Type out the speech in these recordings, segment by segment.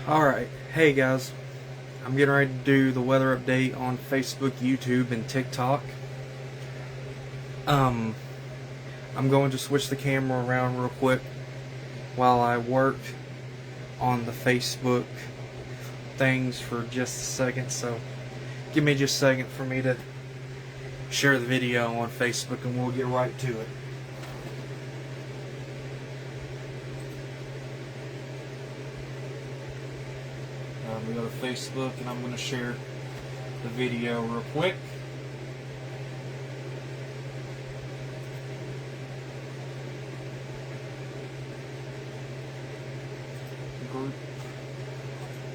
Alright, hey guys, I'm getting ready to do the weather update on Facebook, YouTube, and TikTok. Um, I'm going to switch the camera around real quick while I work on the Facebook things for just a second, so give me just a second for me to share the video on Facebook and we'll get right to it. We go to Facebook and I'm going to share the video real quick. Group.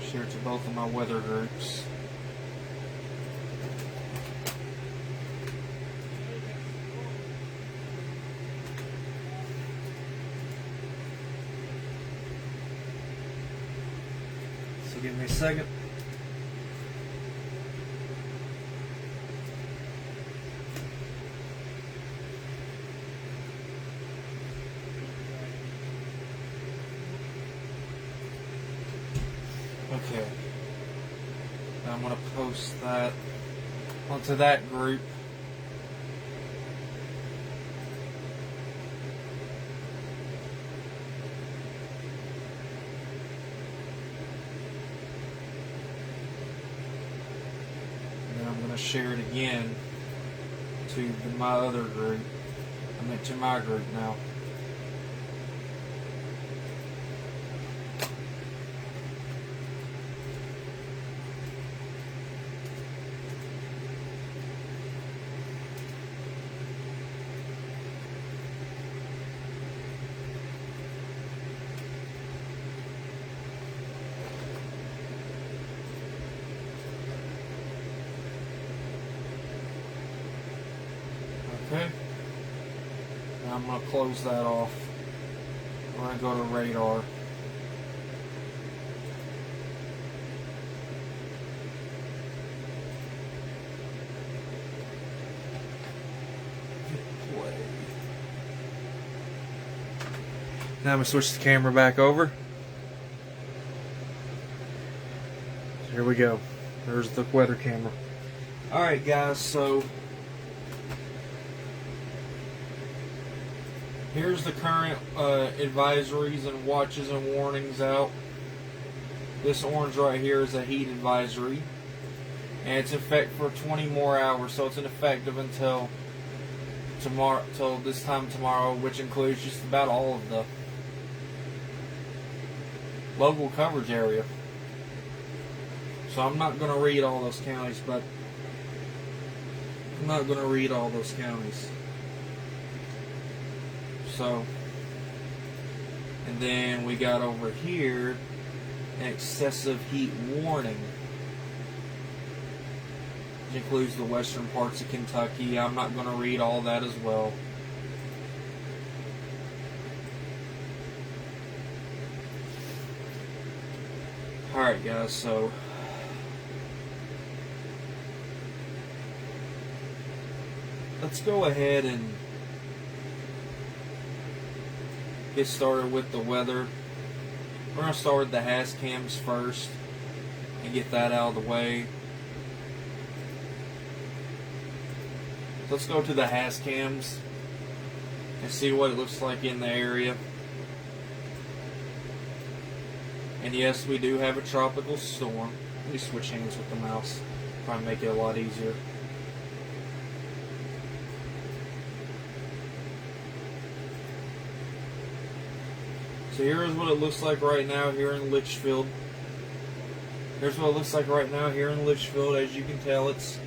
Share it to both of my weather groups. So give me a second. Okay. Now I'm going to post that onto that group. And then I'm going to share it again to my other group. I meant to my group now. Okay. Now I'm going to close that off. We're going to go to radar. Play. Now I'm going to switch the camera back over. Here we go. There's the weather camera. Alright guys, so here's the current advisories and watches and warnings out. This orange right here is a heat advisory. And it's in effect for 20 more hours, so it's in effect until tomorrow, till this time tomorrow, which includes just about all of the local coverage area. So I'm not going to read all those counties, but I'm not going to read all those counties. So, and then we got over here an excessive heat warning, which includes the western parts of Kentucky. I'm not going to read all that as well. Alright guys, so let's go ahead and get started with the weather. We're going to start with the HAZ cams first and get that out of the way. Let's go to the HAZ cams and see what it looks like in the area. And yes, we do have a tropical storm. Let me switch hands with the mouse. Probably make it a lot easier. So here's what it looks like right now here in Litchfield. Here's what it looks like right now here in Litchfield. As you can tell, it's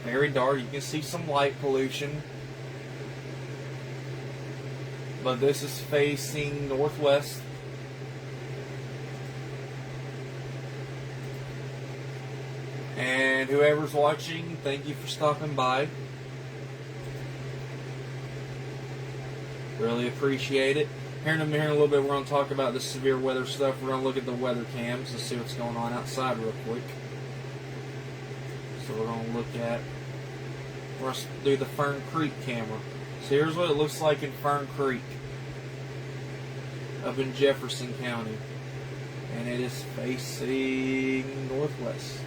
very dark. You can see some light pollution. But this is facing northwest. And whoever's watching, thank you for stopping by. Really appreciate it. Here in a little bit, we're going to talk about the severe weather stuff. We're going to look at the weather cams and see what's going on outside real quick. So we're going to look at, we're going to do the Fern Creek camera. So here's what it looks like in Fern Creek, up in Jefferson County. And it is facing northwest.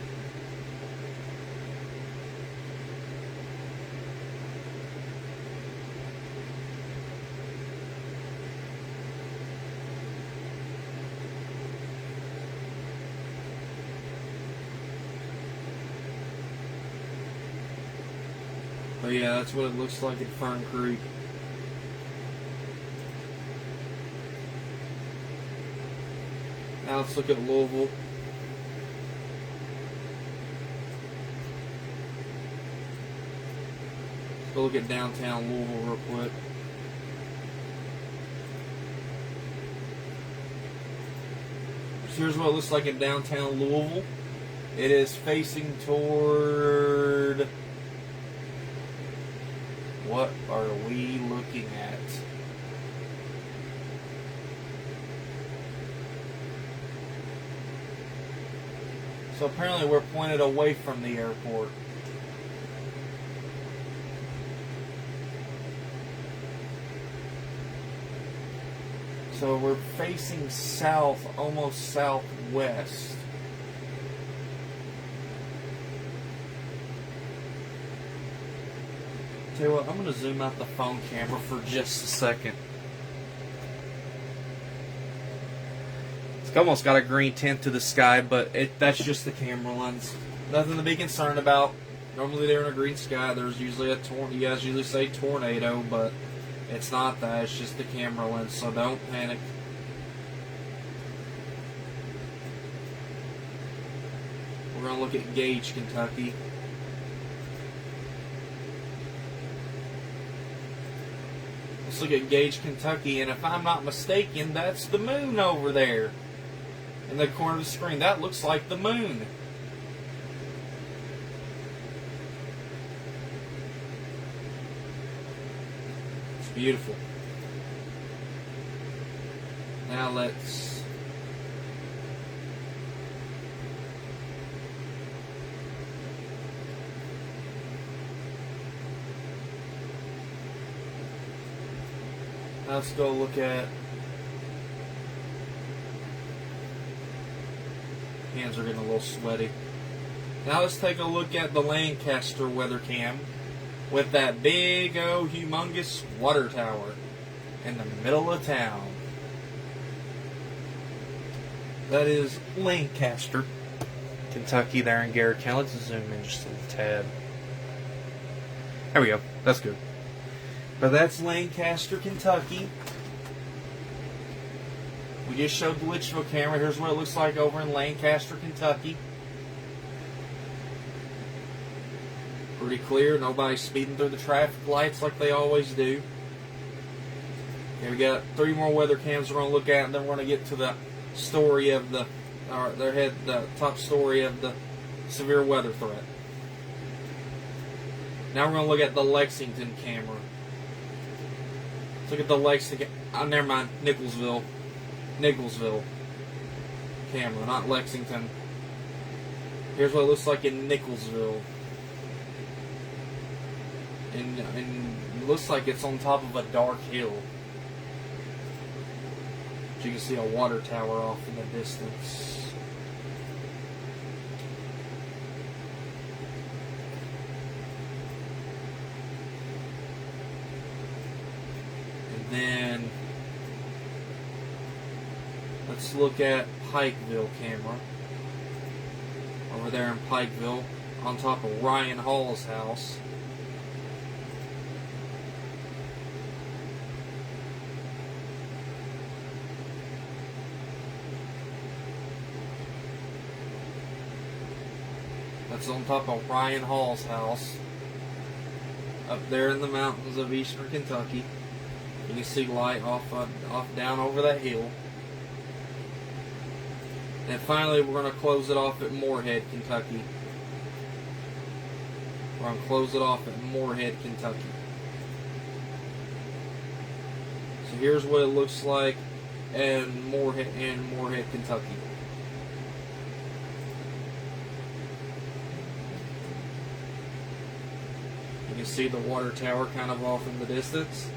But yeah, that's what it looks like at Fern Creek. Now let's look at Louisville. Let's go look at downtown Louisville real quick. So here's what it looks like in downtown Louisville. It is facing toward... What are we looking at? So apparently we're pointed away from the airport. So we're facing south, almost southwest. Tell you what, I'm going to zoom out the phone camera for just a second. It's almost got a green tint to the sky, but that's just the camera lens. Nothing to be concerned about. Normally they're in a green sky. There's usually a you guys usually say tornado, but it's not that. It's just the camera lens, so don't panic. We're going to look at Gage, Kentucky. Let's look at Gage, Kentucky, and if I'm not mistaken, that's the moon over there. In the corner of the screen. That looks like the moon. It's beautiful. Now let's... Let's go look at... Hands are getting a little sweaty. Now let's take a look at the Lancaster weather cam with that big old humongous water tower in the middle of town. That is Lancaster, Kentucky, there in Garrett County. Let's zoom in just a little tad. There we go. That's good. But that's Lancaster, Kentucky. We just showed the Litchfield camera. Here's what it looks like over in Lancaster, Kentucky. Pretty clear. Nobody's speeding through the traffic lights like they always do. Okay, we got 3 more weather cams we're going to look at, and then we're going to get to the story of the, the top story of the severe weather threat. Now we're going to look at the Lexington camera. Let's look at the Lexington. Oh, never mind. Nicholsville camera, not Lexington. Here's what it looks like in Nicholsville. And it looks like it's on top of a dark hill. But you can see a water tower off in the distance. And then let's look at Pikeville camera. Over there in Pikeville, on top of Ryan Hall's house. That's on top of Ryan Hall's house. Up there in the mountains of eastern Kentucky. You can see light off down over that hill. And finally, we're going to close it off at Moorhead, Kentucky. We're going to close it off at Moorhead, Kentucky. So here's what it looks like in Moorhead, Kentucky. You can see the water tower kind of off in the distance.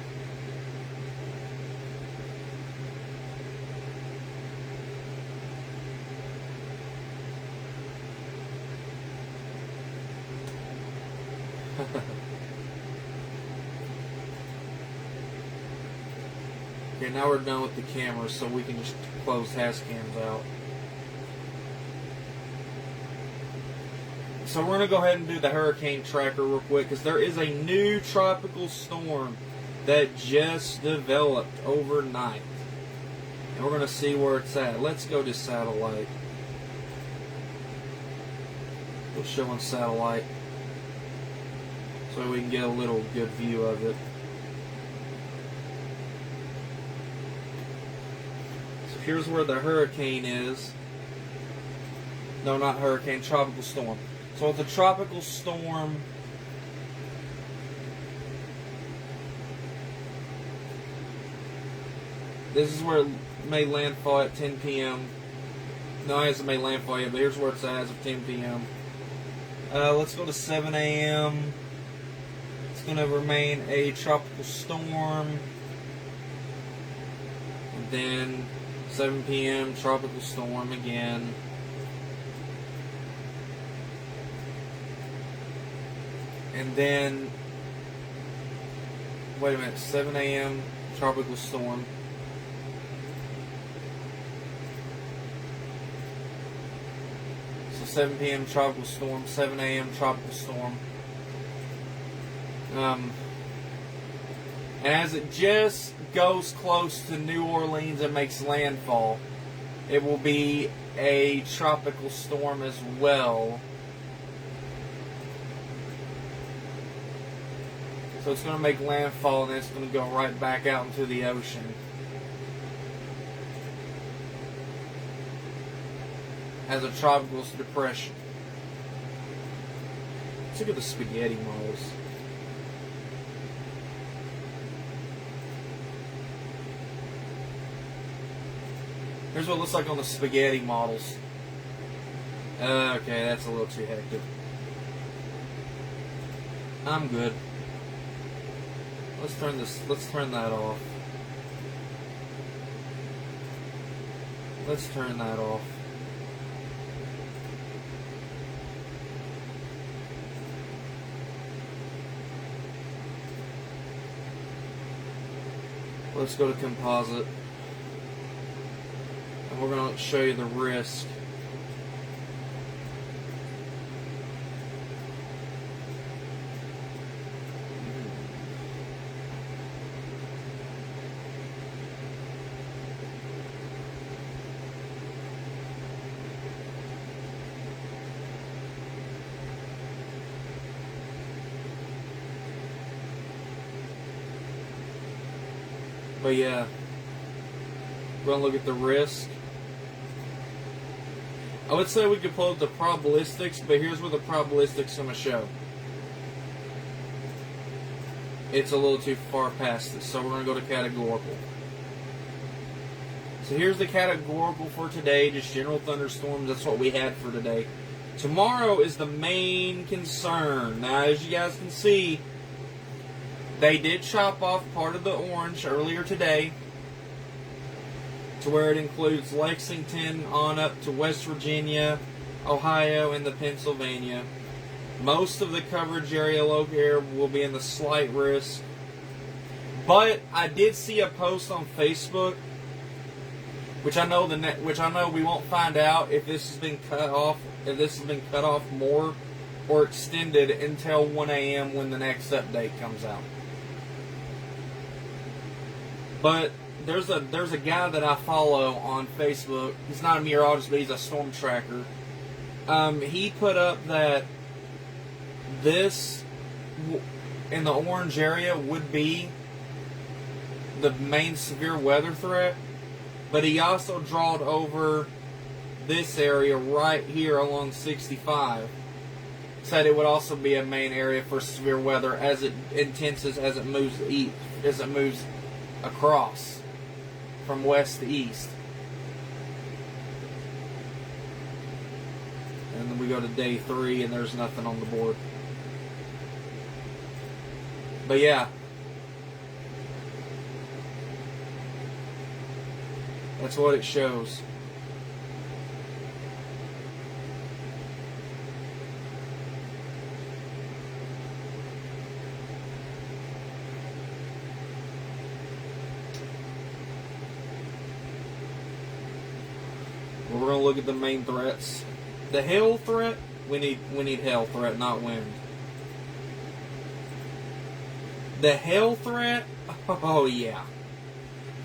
Okay, now we're done with the cameras, so we can just close has cams out. So we're going to go ahead and do the hurricane tracker real quick, because there is a new tropical storm that just developed overnight. And we're going to see where it's at. Let's go to satellite. We'll show on satellite so we can get a little good view of it. So here's where the hurricane is. No, not hurricane, tropical storm. So with a tropical storm, this is where it made landfall at 10 p.m. No, it hasn't made landfall yet, but here's where it's at as of 10 p.m. Let's go to 7 a.m. It's going to remain a tropical storm. And then 7 p.m. tropical storm again. And then, wait a minute, 7 a.m. tropical storm. So 7 p.m. tropical storm, 7 a.m. tropical storm. And as it just goes close to New Orleans and makes landfall, it will be a tropical storm as well. So it's going to make landfall and then it's going to go right back out into the ocean. As a tropical depression. Let's look at the spaghetti models. Here's what it looks like on the spaghetti models. Okay, that's a little too hectic. I'm good. Let's turn that off. Let's turn that off. Let's go to composite. And we're going to show you the risk. But yeah, we're going to look at the risk. I would say we could pull up the probabilistics, but here's where the probabilistics are going to show. It's a little too far past this, so we're going to go to categorical. So here's the categorical for today, just general thunderstorms. That's what we had for today. Tomorrow is the main concern. Now, as you guys can see, they did chop off part of the orange earlier today to where it includes Lexington on up to West Virginia, Ohio, and the Pennsylvania. Most of the coverage area local here will be in the slight risk. But I did see a post on Facebook, which I know we won't find out if this has been cut off, more or extended until 1 a.m. when the next update comes out. But there's a guy that I follow on Facebook. He's not a meteorologist, but he's a storm tracker. He put up that this in the orange area would be the main severe weather threat, but he also drawed over this area right here along 65. Said it would also be a main area for severe weather as it intenses as it moves east, as it moves across from west to east. And then we go to day 3 and there's nothing on the board. But yeah, that's what it shows. We're going to look at the main threats. The hail threat, we need hail threat, not wind. The hail threat, oh yeah.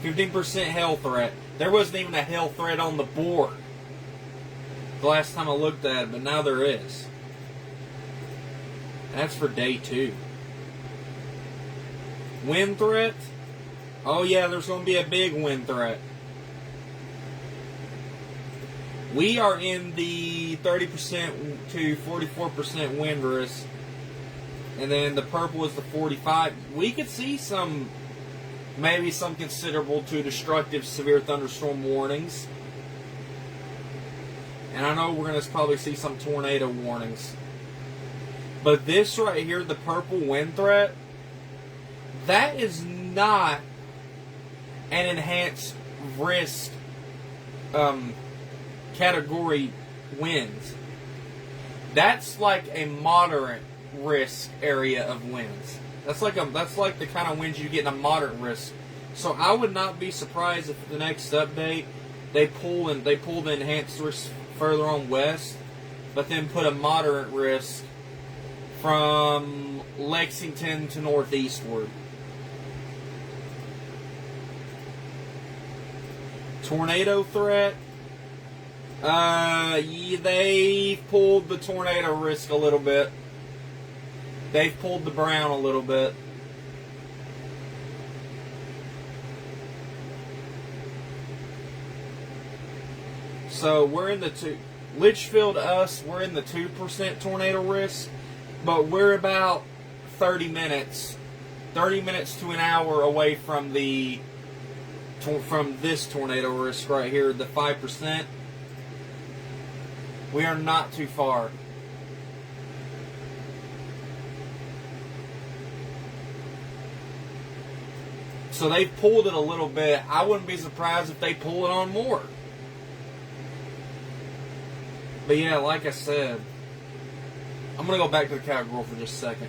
15% hail threat. There wasn't even a hail threat on the board the last time I looked at it, but now there is. That's for day 2. Wind threat, oh yeah, there's going to be a big wind threat. We are in the 30% to 44% wind risk. And then the purple is the 45. We could see maybe some considerable to destructive severe thunderstorm warnings. And I know we're going to probably see some tornado warnings. But this right here, the purple wind threat, that is not an enhanced risk category winds. That's like a moderate risk area of winds. That's like the kind of winds you get in a moderate risk. So I would not be surprised if the next update they pull the enhanced risk further on west, but then put a moderate risk from Lexington to northeastward. Tornado threat. They've pulled the tornado risk a little bit. They've pulled the brown a little bit. So we're in the Litchfield, we're in the 2% tornado risk, but we're about 30 minutes to an hour away from this tornado risk right here, the 5%. We are not too far. So they've pulled it a little bit. I wouldn't be surprised if they pull it on more. But yeah, like I said, I'm going to go back to the cowgirl for just a second.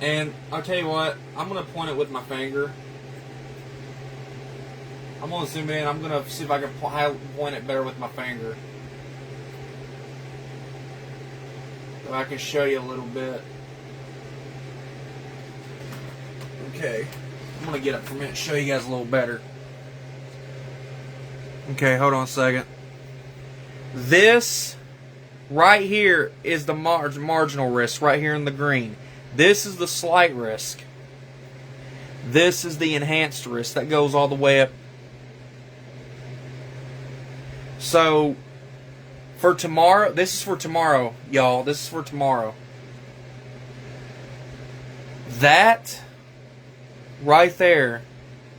And I'll tell you what, I'm going to point it with my finger. I'm going to zoom in. I'm going to see if I can point it better with my finger. So I can show you a little bit. Okay. I'm going to get up for a minute and show you guys a little better. Okay, hold on a second. This right here is the marginal risk, right here in the green. This is the slight risk. This is the enhanced risk that goes all the way up. So, for tomorrow, this is for tomorrow, y'all. This is for tomorrow. That right there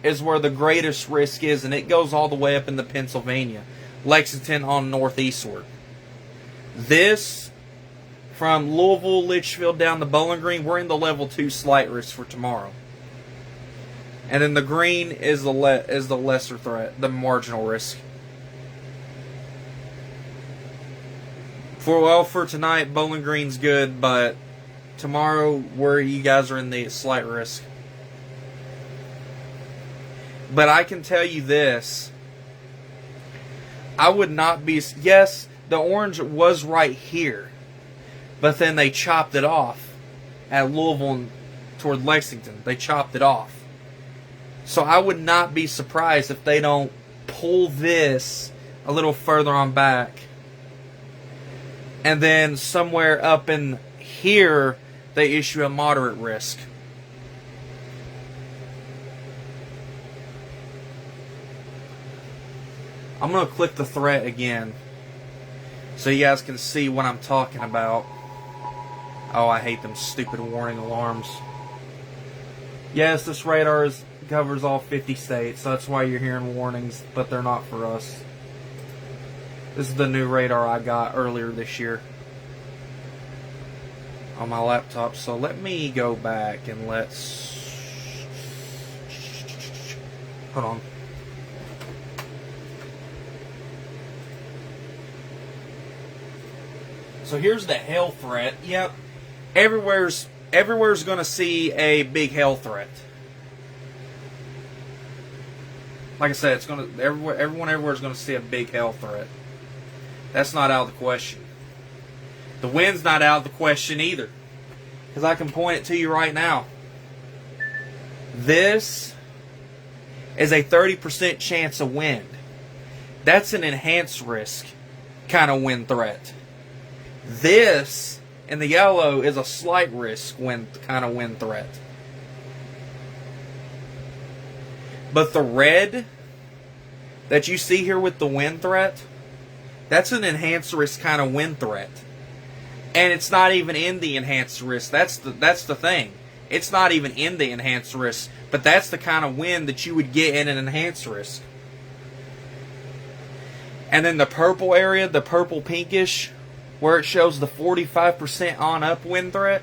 is where the greatest risk is, and it goes all the way up into Pennsylvania. Lexington on northeastward. This, from Louisville, Litchfield down to Bowling Green, we're in the level 2 slight risk for tomorrow. And then the green is the lesser threat, the marginal risk. For tonight, Bowling Green's good, but tomorrow, where you guys are in the slight risk. But I can tell you this. I would not be... Yes, the orange was right here. But then they chopped it off at Louisville toward Lexington. They chopped it off. So I would not be surprised if they don't pull this a little further on back. And then somewhere up in here, they issue a moderate risk. I'm going to click the threat again so you guys can see what I'm talking about. Oh, I hate them stupid warning alarms. Yes, this radar covers all 50 states, so that's why you're hearing warnings, but they're not for us. This is the new radar I got earlier this year on my laptop. So let me go back and let's... Hold on. So here's the hail threat. Yep. Everywhere's going to see a big hail threat. like I said, it's gonna everyone everywhere is gonna see a big hail threat. That's not out of the question. The wind's not out of the question either, because I can point it to you right now. This is a 30% chance of wind. That's an enhanced risk kind of wind threat. This in the yellow is a slight risk kind of wind threat. But the red that you see here with the wind threat, that's an enhanced risk kind of wind threat. And it's not even in the enhanced risk. That's the thing. It's not even in the enhanced risk, but that's the kind of wind that you would get in an enhanced risk. And then the purple area, the purple pinkish, where it shows the 45% on up wind threat,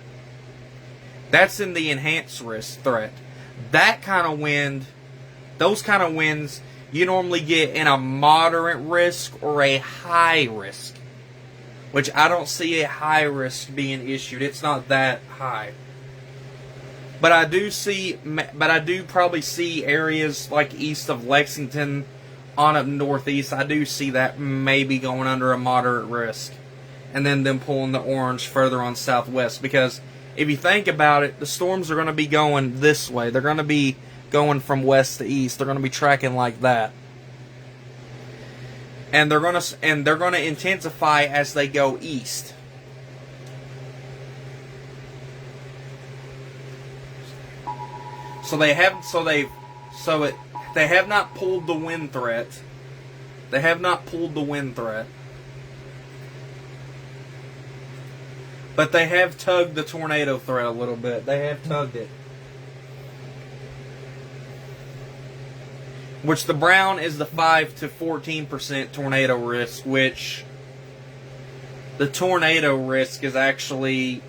that's in the enhanced risk threat. That kind of wind, those kind of winds, you normally get in a moderate risk or a high risk. Which I don't see a high risk being issued. It's not that high. But I do probably see areas like east of Lexington on up northeast. I do see that maybe going under a moderate risk. And then them pulling the orange further on southwest. Because if you think about it, the storms are going to be going this way. They're going to be going from west to east. They're going to be tracking like that. And they're going to intensify as they go east. They have not pulled the wind threat. They have not pulled the wind threat. But they have tugged the tornado threat a little bit. They have tugged it. Which the brown is the 5 to 14% tornado risk, which the tornado risk is actually,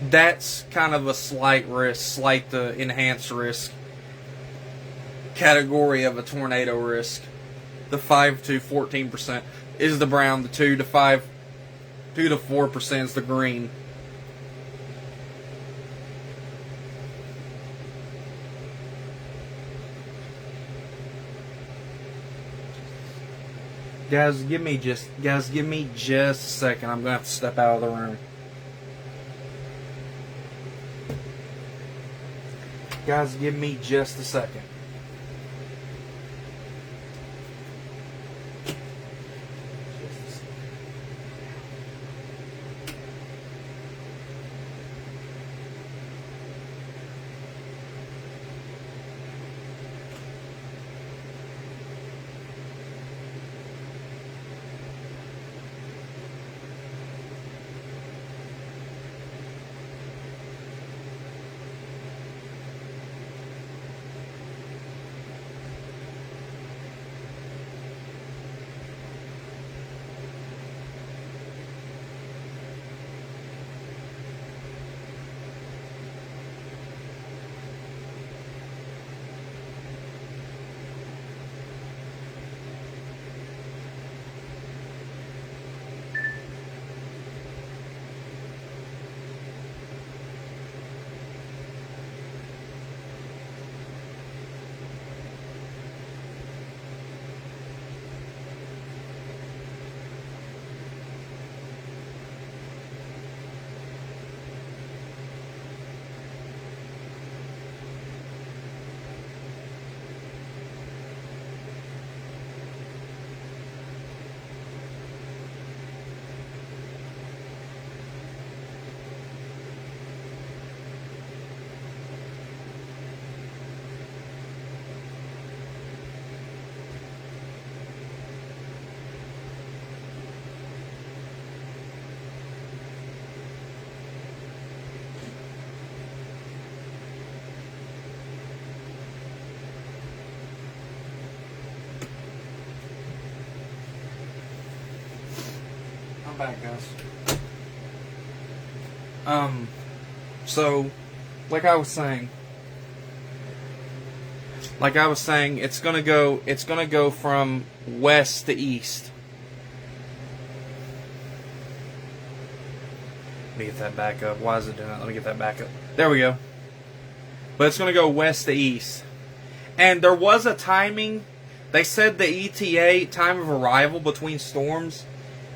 that's kind of a slight to enhanced risk category of a tornado risk. The 5 to 14% is the brown, the 2 to 4% is the green. Guys, give me just a second. I'm gonna have to step out of the room. Guys, give me just a second. Back, guys. So, like I was saying, it's gonna go from west to east. Let me get that back up. Why is it doing that? Let me get that back up. There we go. But it's gonna go west to east. And there was a timing. They said the ETA, time of arrival between storms,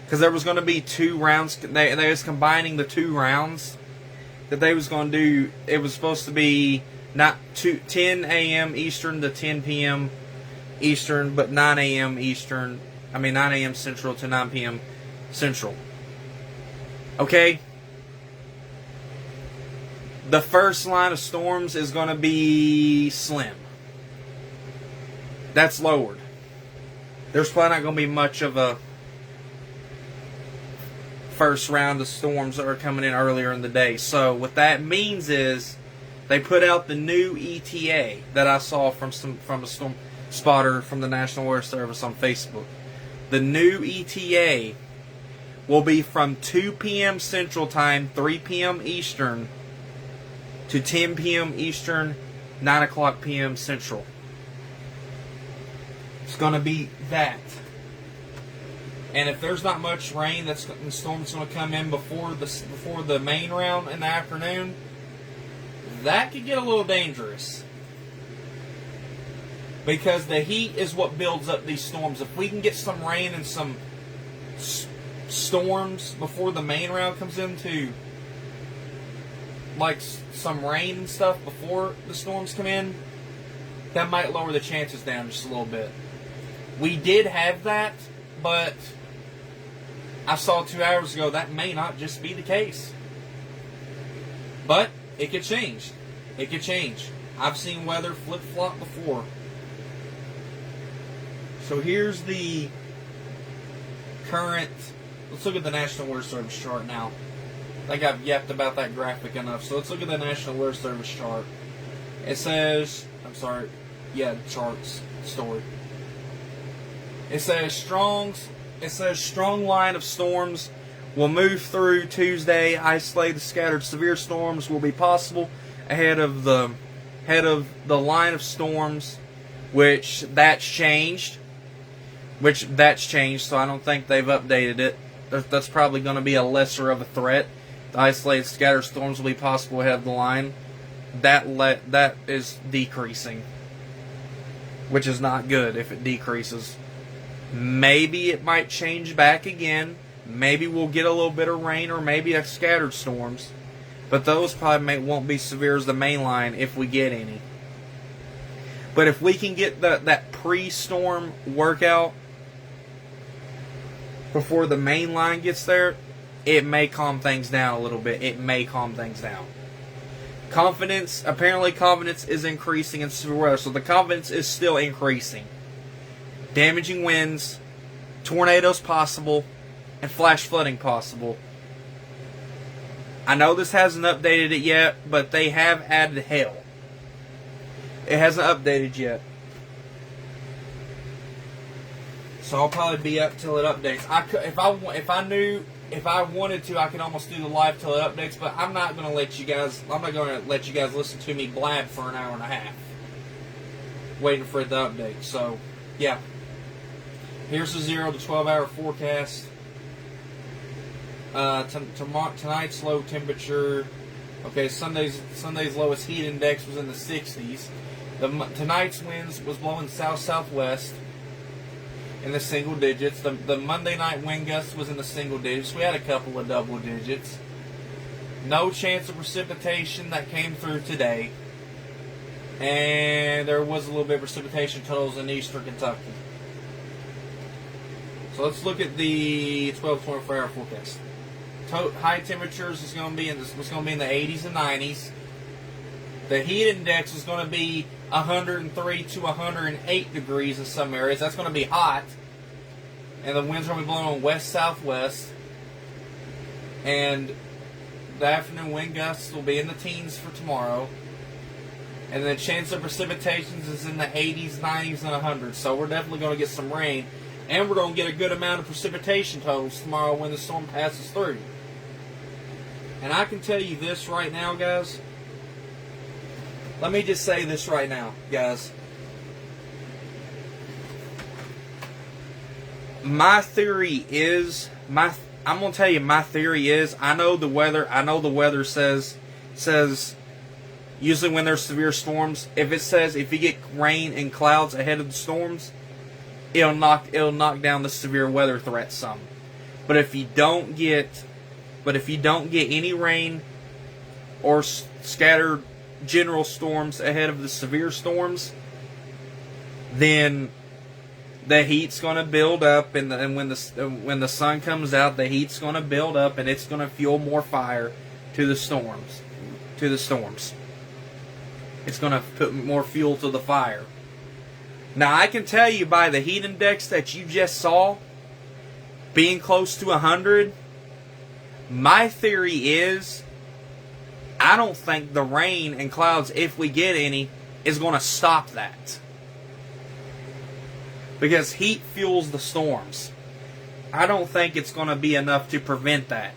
because there was going to be 2 rounds. They was combining the 2 rounds that they was going to do. It was supposed to be not 10 a.m. Eastern to 10 p.m. Eastern, but 9 a.m. Eastern. 9 a.m. Central to 9 p.m. Central. Okay? The first line of storms is going to be slim. That's lowered. There's probably not going to be much of a first round of storms that are coming in earlier in the day. So what that means is they put out the new ETA that I saw from a storm spotter from the National Weather Service on Facebook. The new ETA will be from 2 p.m. Central Time, 3 p.m. Eastern, to 10 p.m. Eastern, 9 o'clock p.m. Central. It's going to be that. And if there's not much rain, the storm's going to come in before the main round in the afternoon, that could get a little dangerous. Because the heat is what builds up these storms. If we can get some rain and some storms before the main round comes into, like some rain and stuff before the storms come in, that might lower the chances down just a little bit. We did have that, but I saw 2 hours ago that may not just be the case. But it could change. It could change. I've seen weather flip-flop before. So here's the current. Let's look at the National Weather Service chart now. I think I've yapped about that graphic enough. So let's look at the National Weather Service chart. It says, charts story. It says strong line of storms will move through Tuesday. Isolated scattered severe storms will be possible ahead of the line of storms, which that's changed. So I don't think they've updated it. That's probably going to be a lesser of a threat. The isolated scattered storms will be possible ahead of the line. That is decreasing, which is not good if it decreases. Maybe it might change back again. Maybe we'll get a little bit of rain or maybe a scattered storms. But those probably won't be severe as the main line if we get any. But if we can get that pre-storm workout before the main line gets there, it may calm things down a little bit. It may calm things down. Apparently confidence is increasing in severe weather. So the confidence is still increasing. Damaging winds, tornadoes possible, and flash flooding possible. I know this hasn't updated it yet, but they have added hail. It hasn't updated yet. So I'll probably be up till it updates. If I wanted to, I could almost do the live till it updates, but I'm not going to let you guys listen to me blab for an hour and a half waiting for it to update. So, yeah. Here's the 0 to 12 hour forecast. Tonight's low temperature. Okay, Sunday's lowest heat index was in the 60s. Tonight's winds was blowing south-southwest in the single digits. The Monday night wind gust was in the single digits. We had a couple of double digits. No chance of precipitation that came through today. And there was a little bit of precipitation totals in eastern Kentucky. So let's look at the 12-24 hour forecast. High temperatures is going to be in the 80s and 90s. The heat index is going to be 103 to 108 degrees in some areas. That's going to be hot. And the winds are going to be blowing west-southwest. And the afternoon wind gusts will be in the teens for tomorrow. And the chance of precipitations is in the 80s, 90s, and 100s. So we're definitely going to get some rain. And we're going to get a good amount of precipitation totals tomorrow when the storm passes through. And I can tell you this right now, guys. Let me just say this right now, guys. My theory is, I'm going to tell you my theory is, I know the weather says Usually when there's severe storms, if it says if you get rain and clouds ahead of the storms, it'll knock down the severe weather threat some. But if you don't get any rain or scattered general storms ahead of the severe storms, then the heat's going to build up, and when the sun comes out, the heat's going to build up, and it's going to fuel more fire to the storms. It's going to put more fuel to the fire. Now, I can tell you by the heat index that you just saw, being close to 100, my theory is, I don't think the rain and clouds, if we get any, is going to stop that. Because heat fuels the storms. I don't think it's going to be enough to prevent that.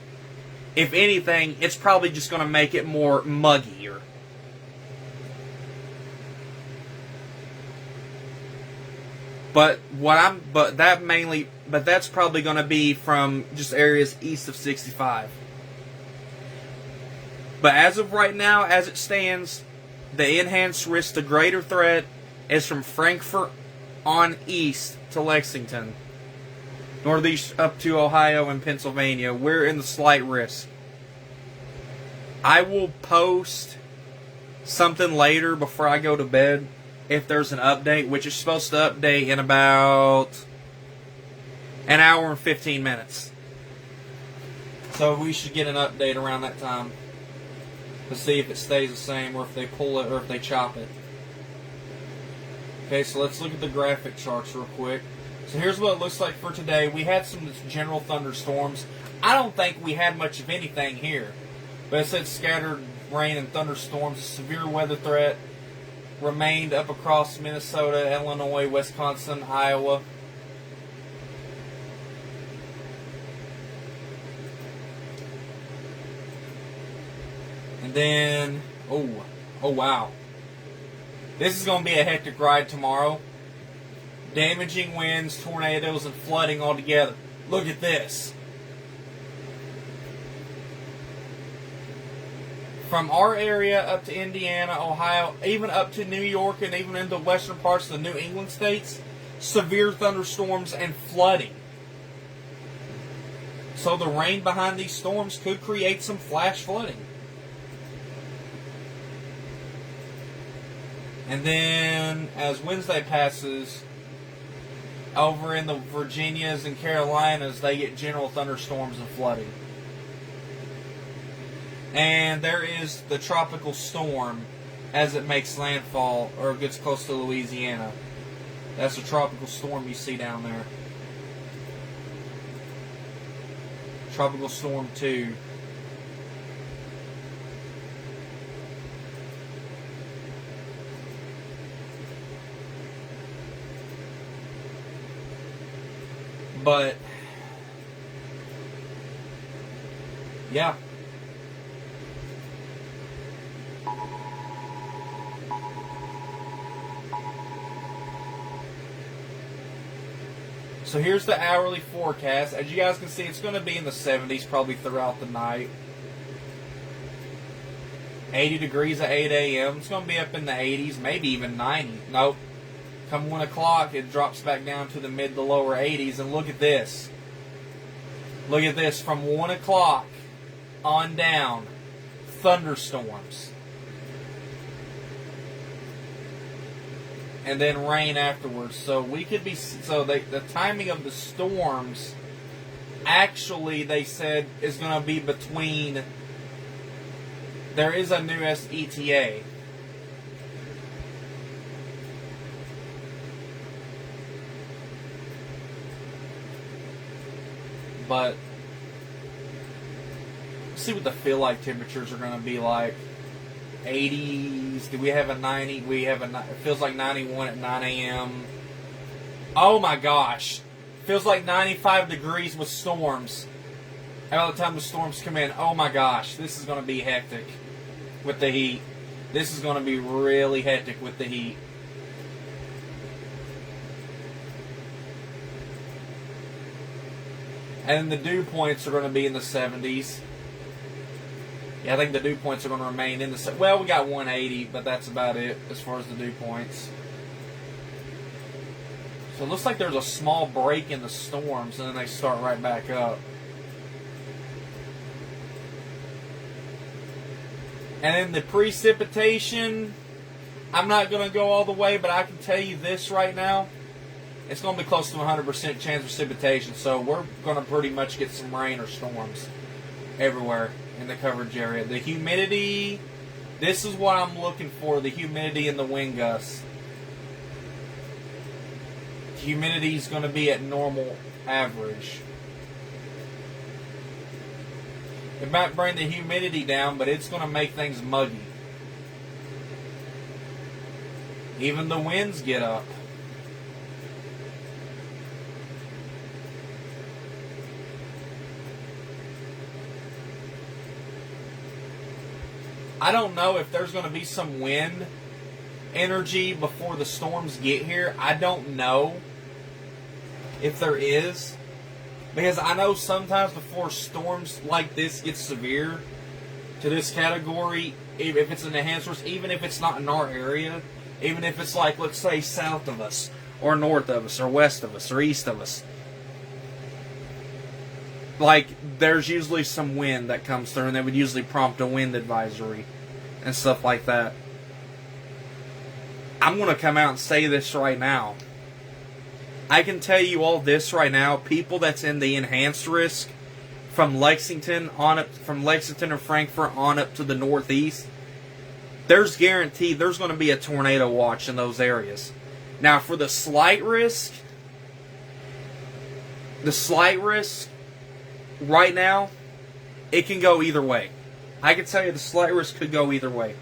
If anything, it's probably just going to make it more muggier. But that's probably going to be from just areas east of 65. But as of right now, as it stands, the enhanced risk to greater threat is from Frankfurt on east to Lexington, northeast up to Ohio and Pennsylvania. We're in the slight risk. I will post something later before I go to bed if there's an update, which is supposed to update in about an hour and 15 minutes. So we should get an update around that time to see if it stays the same or if they pull it or if they chop it. Okay, so let's look at the graphic charts real quick. So here's what it looks like for today. We had some general thunderstorms. I don't think we had much of anything here. But it said scattered rain and thunderstorms. Severe weather threat remained up across Minnesota, Illinois, Wisconsin, Iowa. And then, oh wow. This is going to be a hectic ride tomorrow. Damaging winds, tornadoes, and flooding all together. Look at this. From our area up to Indiana, Ohio, even up to New York, and even into western parts of the New England states, severe thunderstorms and flooding. So the rain behind these storms could create some flash flooding. And then, as Wednesday passes, over in the Virginias and Carolinas, they get general thunderstorms and flooding. And there is the tropical storm as it makes landfall or gets close to Louisiana. That's a tropical storm you see down there. Tropical Storm 2. But, yeah. So here's the hourly forecast. As you guys can see, it's going to be in the 70s probably throughout the night. 80 degrees at 8 a.m. It's going to be up in the 80s, maybe even 90. Nope. Come 1 o'clock, it drops back down to the mid to lower 80s. And look at this. Look at this. From 1 o'clock on down, thunderstorms. And then rain afterwards. So we could be. So the timing of the storms, actually, they said is going to be between. There is a new SETA. But let's see what the feel like temperatures are going to be like. 80s. Do we have a 90? We have it feels like 91 at 9 a.m. Oh my gosh. Feels like 95 degrees with storms. By the time the storms come in, oh my gosh, this is going to be hectic with the heat. This is going to be really hectic with the heat. And the dew points are going to be in the 70s. Yeah, I think the dew points are going to remain in the... Well, we got 180, but that's about it as far as the dew points. So it looks like there's a small break in the storms, and then they start right back up. And then the precipitation, I'm not going to go all the way, but I can tell you this right now. It's going to be close to 100% chance of precipitation, so we're going to pretty much get some rain or storms everywhere in the coverage area. The humidity, this is what I'm looking for, the humidity and the wind gusts. Humidity is going to be at normal average. It might bring the humidity down, but it's going to make things muggy. Even the winds get up. I don't know if there's going to be some wind energy before the storms get here. I don't know if there is. Because I know sometimes before storms like this get severe to this category, if it's an enhanced risk, even if it's not in our area, even if it's like, let's say, south of us, or north of us, or west of us, or east of us, like, there's usually some wind that comes through, and they would usually prompt a wind advisory and stuff like that. I'm going to come out and say this right now. I can tell you all this right now. People that's in the enhanced risk from Lexington on up, from Lexington or Frankfort on up to the northeast, there's guaranteed there's going to be a tornado watch in those areas. Now, for the slight risk right now, it can go either way. I can tell you the slight risk could go either way.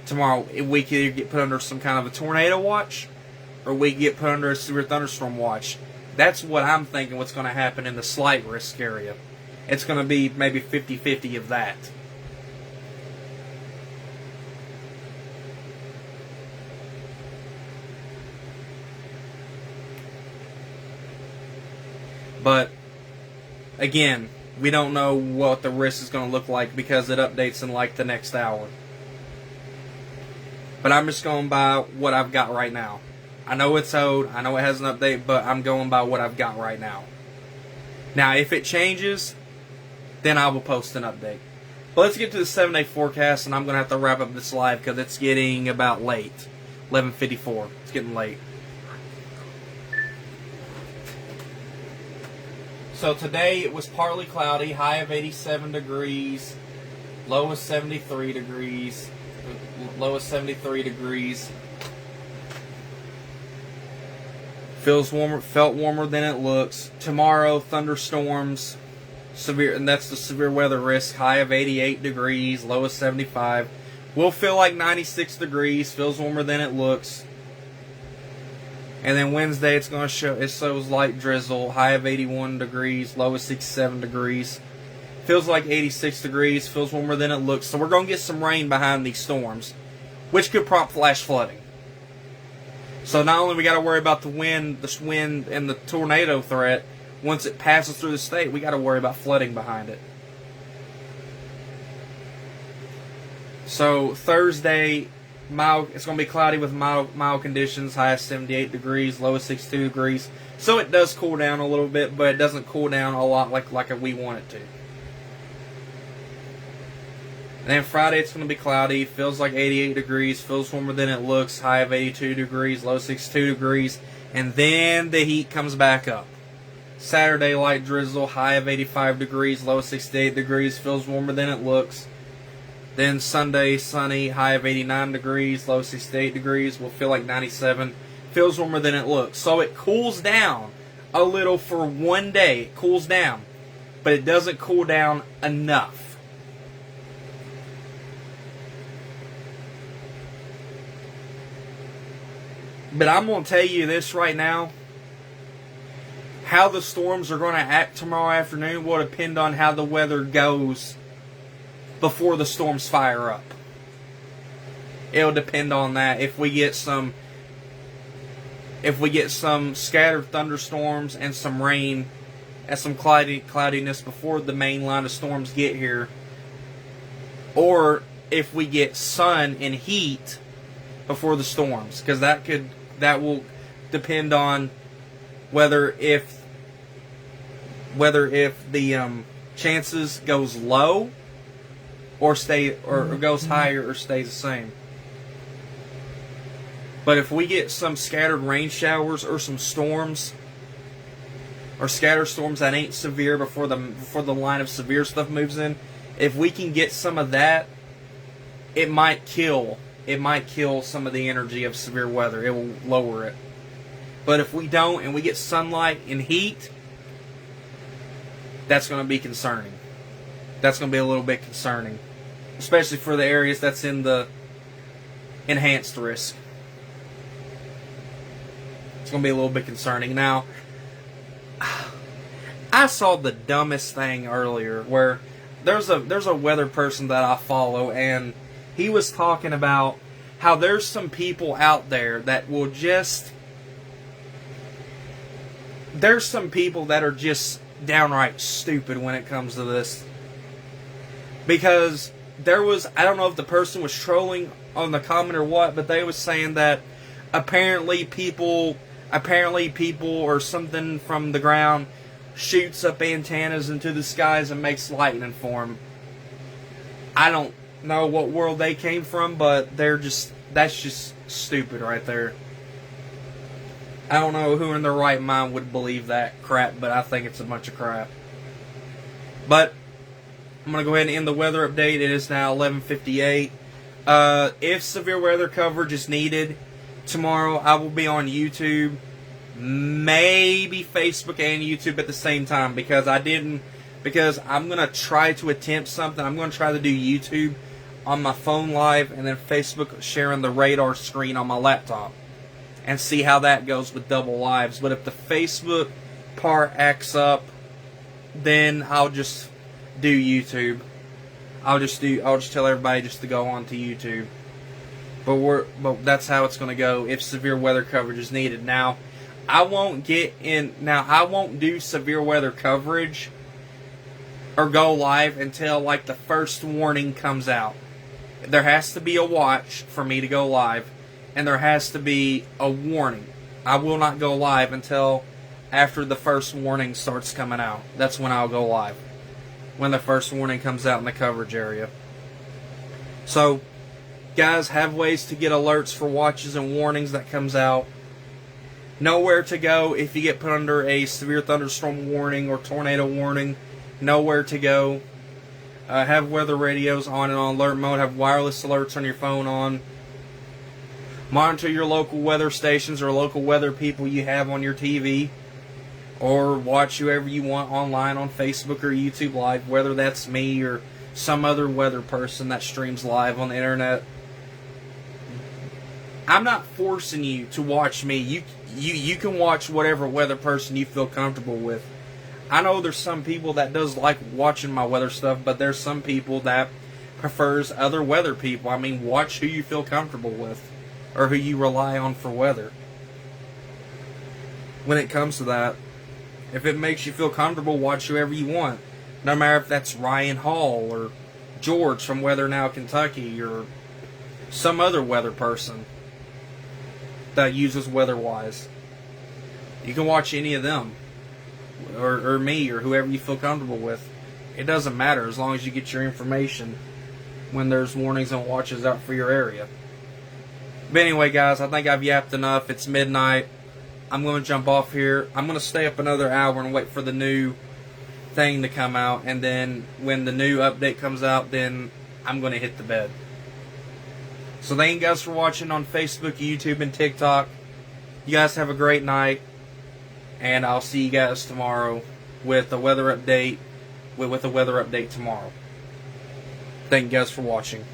Tomorrow, we could either get put under some kind of a tornado watch, or we get put under a severe thunderstorm watch. That's what I'm thinking what's going to happen in the slight risk area. It's going to be maybe 50-50 of that. But, again, we don't know what the risk is going to look like because it updates in like the next hour. But I'm just going by what I've got right now. I know it's old, I know it has an update, but I'm going by what I've got right now. Now, if it changes, then I will post an update. But let's get to the 7-day forecast, and I'm going to have to wrap up this live because it's getting about late. 11:54. It's getting late. So today it was partly cloudy, high of 87 degrees, low of 73 degrees, low of 73 degrees. Felt warmer than it looks. Tomorrow, thunderstorms, severe, and that's the severe weather risk. High of 88 degrees, low of 75. Will feel like 96 degrees. Feels warmer than it looks. And then Wednesday, it's going to show. It shows light drizzle. High of 81 degrees, low of 67 degrees. Feels like 86 degrees. Feels warmer than it looks. So we're going to get some rain behind these storms, which could prompt flash flooding. So not only we got to worry about the wind and the tornado threat, once it passes through the state, we got to worry about flooding behind it. So Thursday, mild. It's going to be cloudy with mild conditions. High of 78 degrees, low of 62 degrees. So it does cool down a little bit, but it doesn't cool down a lot like we want it to. And then Friday, it's going to be cloudy. Feels like 88 degrees. Feels warmer than it looks. High of 82 degrees. Low 62 degrees. And then the heat comes back up. Saturday, light drizzle. High of 85 degrees. Low 68 degrees. Feels warmer than it looks. Then Sunday, sunny. High of 89 degrees. Low 68 degrees. Will feel like 97. Feels warmer than it looks. So it cools down a little for one day. It cools down. But it doesn't cool down enough. But I'm going to tell you this right now. How the storms are going to act tomorrow afternoon will depend on how the weather goes before the storms fire up. It'll depend on that. If we get some scattered thunderstorms and some rain and some cloudiness before the main line of storms get here, or if we get sun and heat before the storms, because that will depend on whether if the chances goes low or goes higher or stays the same. But if we get some scattered rain showers or some storms, or scattered storms that ain't severe before the line of severe stuff moves in, if we can get some of that, it might kill some of the energy of severe weather. It will lower it. But if we don't and we get sunlight and heat, that's going to be concerning. That's going to be a little bit concerning, especially for the areas that's in the enhanced risk. It's going to be a little bit concerning. Now, I saw the dumbest thing earlier where there's a weather person that I follow, and he was talking about how there's some people out there that will just... There's some people that are just downright stupid when it comes to this. Because there was... I don't know if the person was trolling on the comment or what, but they was saying that apparently people or something from the ground shoots up antennas into the skies and makes lightning form. I don't know what world they came from, but that's just stupid right there. I don't know who in their right mind would believe that crap, but I think it's a bunch of crap. But I'm going to go ahead and end the weather update. It is now 11:58. If severe weather coverage is needed, tomorrow I will be on YouTube, maybe Facebook and YouTube at the same time, because I'm going to try to attempt something. I'm going to try to do YouTube on my phone live and then Facebook sharing the radar screen on my laptop and see how that goes with double lives. But if the Facebook part acts up, then I'll just do YouTube. I'll just tell everybody just to go on to YouTube. But that's how it's going to go if severe weather coverage is needed. Now, I won't do severe weather coverage or go live until like the first warning comes out. There has to be a watch for me to go live, and there has to be a warning. I will not go live until after the first warning starts coming out. That's when I'll go live, when the first warning comes out in the coverage area. So, guys, have ways to get alerts for watches and warnings that comes out. Know where to go if you get put under a severe thunderstorm warning or tornado warning. Know where to go. Have weather radios on and on alert mode. Have wireless alerts on your phone on. Monitor your local weather stations or local weather people you have on your TV. Or watch whoever you want online on Facebook or YouTube Live, whether that's me or some other weather person that streams live on the internet. I'm not forcing you to watch me. You can watch whatever weather person you feel comfortable with. I know there's some people that does like watching my weather stuff, but there's some people that prefers other weather people. I mean, watch who you feel comfortable with or who you rely on for weather. When it comes to that, if it makes you feel comfortable, watch whoever you want. No matter if that's Ryan Hall or George from Weather Now Kentucky or some other weather person that uses WeatherWise. You can watch any of them. Or me, or whoever you feel comfortable with. It doesn't matter as long as you get your information when there's warnings and watches out for your area. But anyway, guys, I think I've yapped enough. It's midnight. I'm going to jump off here. I'm going to stay up another hour and wait for the new thing to come out. And then when the new update comes out, then I'm going to hit the bed. So thank you guys for watching on Facebook, YouTube, and TikTok. You guys have a great night. And I'll see you guys tomorrow with a weather update. With a weather update tomorrow. Thank you guys for watching.